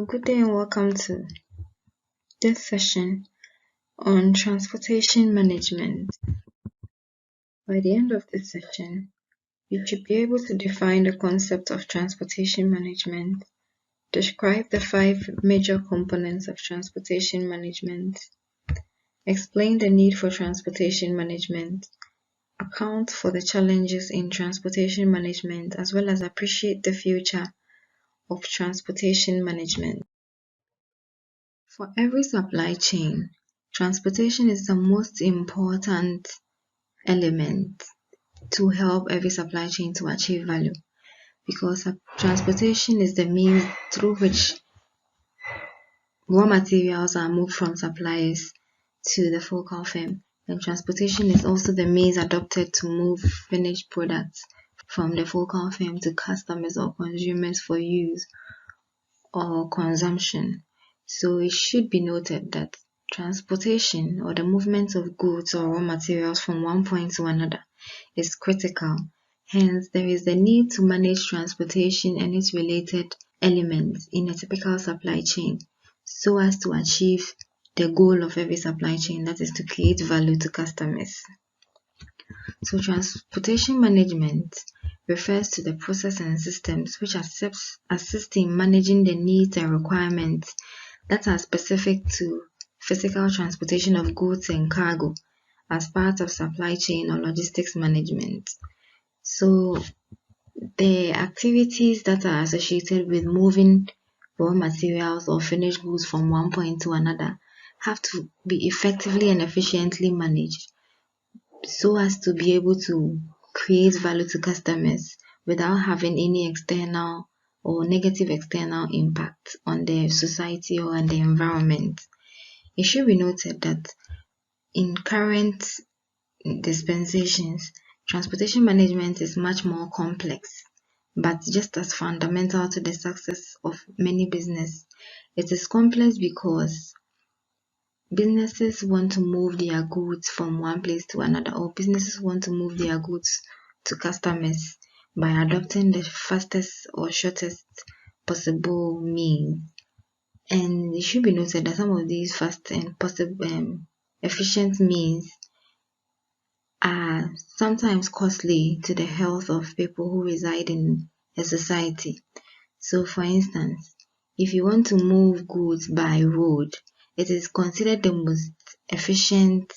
Good day and welcome to this session on transportation management. By the end of this session, you should be able to define the concept of transportation management, describe the 5 major components of transportation management, explain the need for transportation management, account for the challenges in transportation management, as well as appreciate the future of transportation management. For every supply chain, transportation is the most important element to help every supply chain to achieve value, because transportation is the means through which raw materials are moved from suppliers to the focal firm, and transportation is also the means adopted to move finished products from the focal firm to customers or consumers for use or consumption. So it should be noted that transportation, or the movement of goods or raw materials from one point to another, is critical. Hence, there is the need to manage transportation and its related elements in a typical supply chain so as to achieve the goal of every supply chain, that is to create value to customers. So transportation management refers to the process and systems which assist in managing the needs and requirements that are specific to physical transportation of goods and cargo as part of supply chain or logistics management. So the activities that are associated with moving raw materials or finished goods from one point to another have to be effectively and efficiently managed so as to be able to create value to customers without having any external or negative external impact on the society or on the environment. It should be noted that in current dispensations, transportation management is much more complex, but just as fundamental to the success of many business. It is complex because businesses want to move their goods from one place to another, or businesses want to move their goods to customers by adopting the fastest or shortest possible means. And it should be noted that some of these fast and possible efficient means are sometimes costly to the health of people who reside in a society. So for instance, if you want to move goods by road, it is considered the most efficient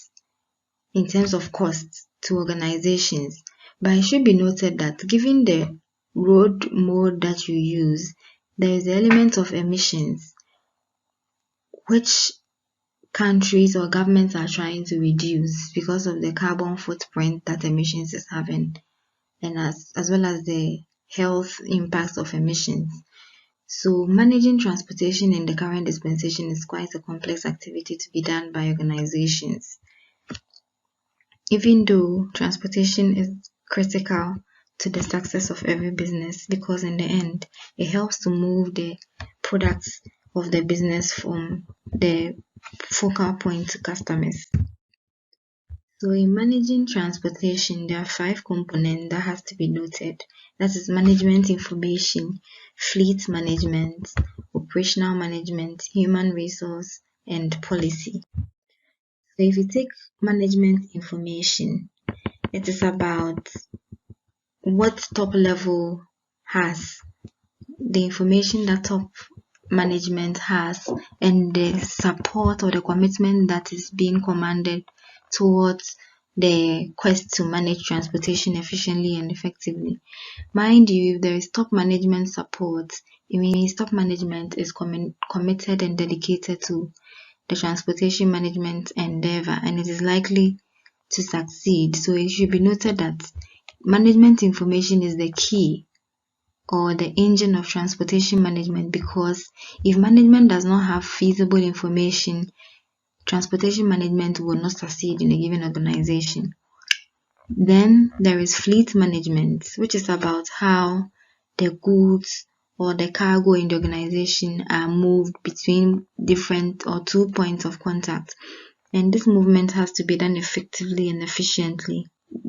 in terms of cost to organizations. But it should be noted that given the road mode that you use, there is the element of emissions which countries or governments are trying to reduce because of the carbon footprint that emissions is having, and as well as the health impacts of emissions. So managing transportation in the current dispensation is quite a complex activity to be done by organizations. Even though transportation is critical to the success of every business, because in the end, it helps to move the products of the business from the focal point to customers. So in managing transportation, there are 5 components that has to be noted. That is management information, fleet management, operational management, human resource, and policy. So if you take management information, it is about what top level has, the information that top management has, and the support or the commitment that is being commanded towards the quest to manage transportation efficiently and effectively. Mind you, if there is top management support, it means top management is committed and dedicated to the transportation management endeavor, and it is likely to succeed. So it should be noted that management information is the key or the engine of transportation management, because if management does not have feasible information, transportation management will not succeed in a given organization. Then there is fleet management, which is about how the goods or the cargo in the organization are moved between different or 2 points of contact, and this movement has to be done effectively and efficiently.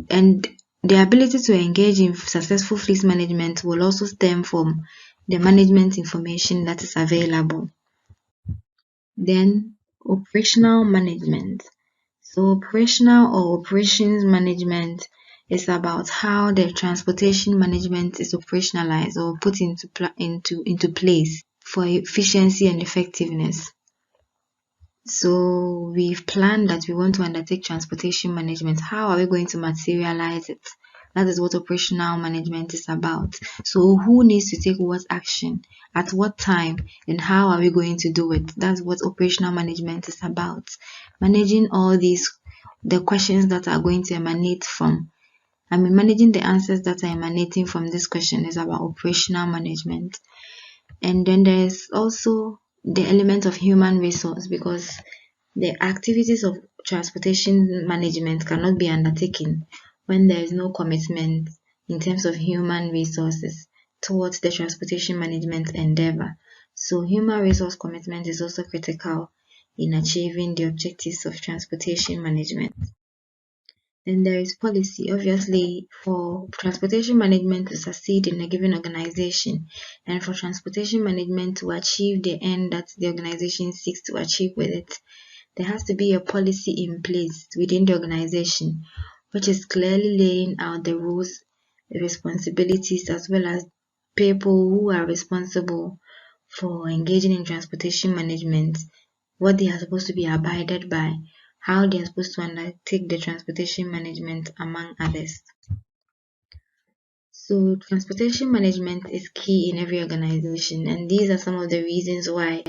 And the ability to engage in successful fleet management will also stem from the management information that is available. Then operational management. So operational or operations management is about how the transportation management is operationalized or put into place for efficiency and effectiveness. So we've planned that we want to undertake transportation management. How are we going to materialize it? That is what operational management is about. So who needs to take what action, at what time, and how are we going to do it? That's what operational management is about. Managing all the questions that are going to emanate from, managing the answers that are emanating from this question is about operational management. And then there's also the element of human resource, because the activities of transportation management cannot be undertaken when there is no commitment in terms of human resources towards the transportation management endeavor. So human resource commitment is also critical in achieving the objectives of transportation management. Then there is policy. Obviously, for transportation management to succeed in a given organization and for transportation management to achieve the end that the organization seeks to achieve with it, there has to be a policy in place within the organization which is clearly laying out the rules, the responsibilities, as well as people who are responsible for engaging in transportation management, what they are supposed to be abided by, how they are supposed to undertake the transportation management, among others. So transportation management is key in every organization, and these are some of the reasons why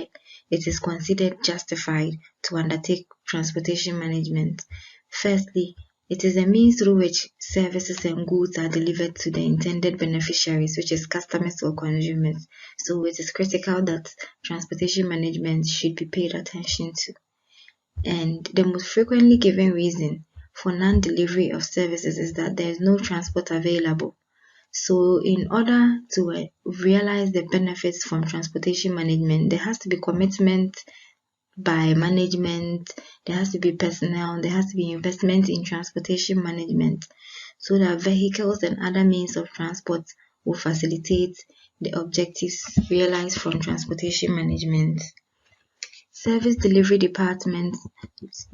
it is considered justified to undertake transportation management. Firstly, it is a means through which services and goods are delivered to the intended beneficiaries, which is customers or consumers. So it is critical that transportation management should be paid attention to. And the most frequently given reason for non-delivery of services is that there is no transport available. So in order to realize the benefits from transportation management, there has to be commitment by management, there has to be personnel, there has to be investment in transportation management so that vehicles and other means of transport will facilitate the objectives realized from transportation management. Service delivery departments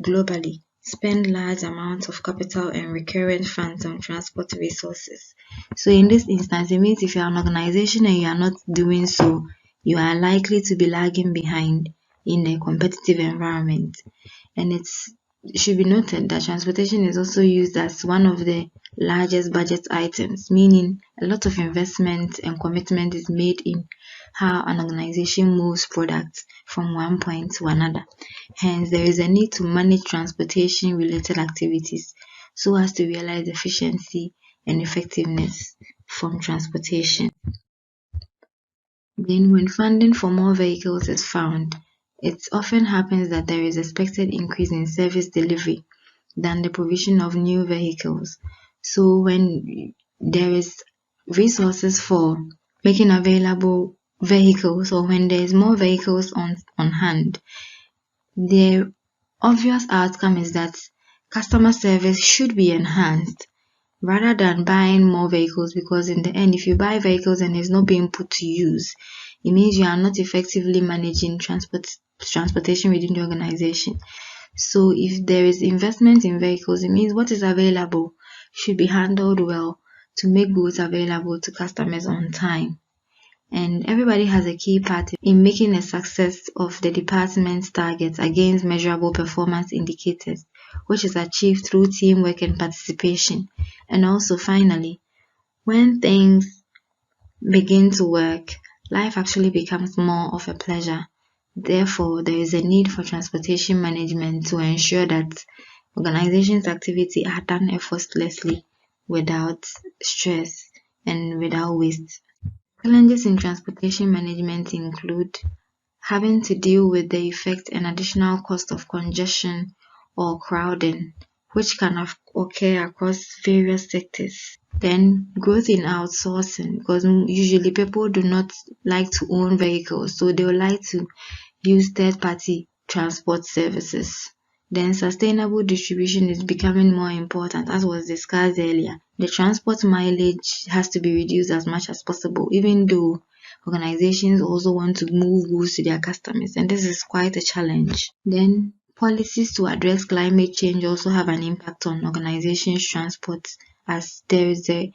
globally spend large amounts of capital and recurrent funds on transport resources. So in this instance, it means if you are an organization and you are not doing so, you are likely to be lagging behind in a competitive environment. And it should be noted that transportation is also used as one of the largest budget items, meaning a lot of investment and commitment is made in how an organization moves products from one point to another. Hence, there is a need to manage transportation related activities so as to realize efficiency and effectiveness from transportation. Then, when funding for more vehicles is found, it often happens that there is expected increase in service delivery than the provision of new vehicles. So when there is resources for making available vehicles, or when there is more vehicles on hand, the obvious outcome is that customer service should be enhanced rather than buying more vehicles, because in the end, if you buy vehicles and it's not being put to use, it means you are not effectively managing transportation within the organization. So if there is investment in vehicles, it means what is available should be handled well to make goods available to customers on time. And everybody has a key part in making a success of the department's targets against measurable performance indicators, which is achieved through teamwork and participation. And also finally, when things begin to work, life actually becomes more of a pleasure. Therefore, there is a need for transportation management to ensure that organizations' activity are done effortlessly, without stress and without waste. Challenges in transportation management include having to deal with the effect and additional cost of congestion or crowding, which can occur across various sectors. Then growth in outsourcing, because usually people do not like to own vehicles, so they would like to use third-party transport services. Then sustainable distribution is becoming more important, as was discussed earlier. The transport mileage has to be reduced as much as possible, even though organizations also want to move goods to their customers, and this is quite a challenge. Then policies to address climate change also have an impact on organizations' transport, as there is a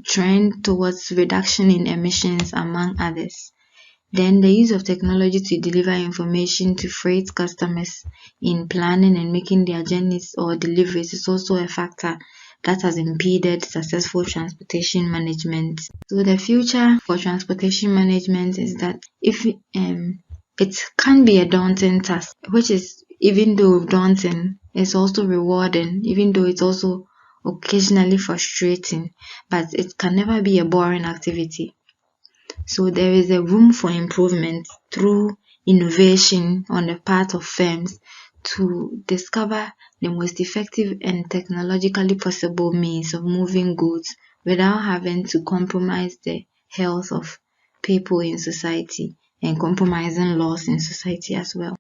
trend towards reduction in emissions, among others. Then the use of technology to deliver information to freight customers in planning and making their journeys or deliveries is also a factor that has impeded successful transportation management. So the future for transportation management is that if it can be a daunting task, which is, even though daunting, it's also rewarding, even though it's also occasionally frustrating, but it can never be a boring activity. So there is a room for improvement through innovation on the part of firms to discover the most effective and technologically possible means of moving goods without having to compromise the health of people in society and compromising laws in society as well.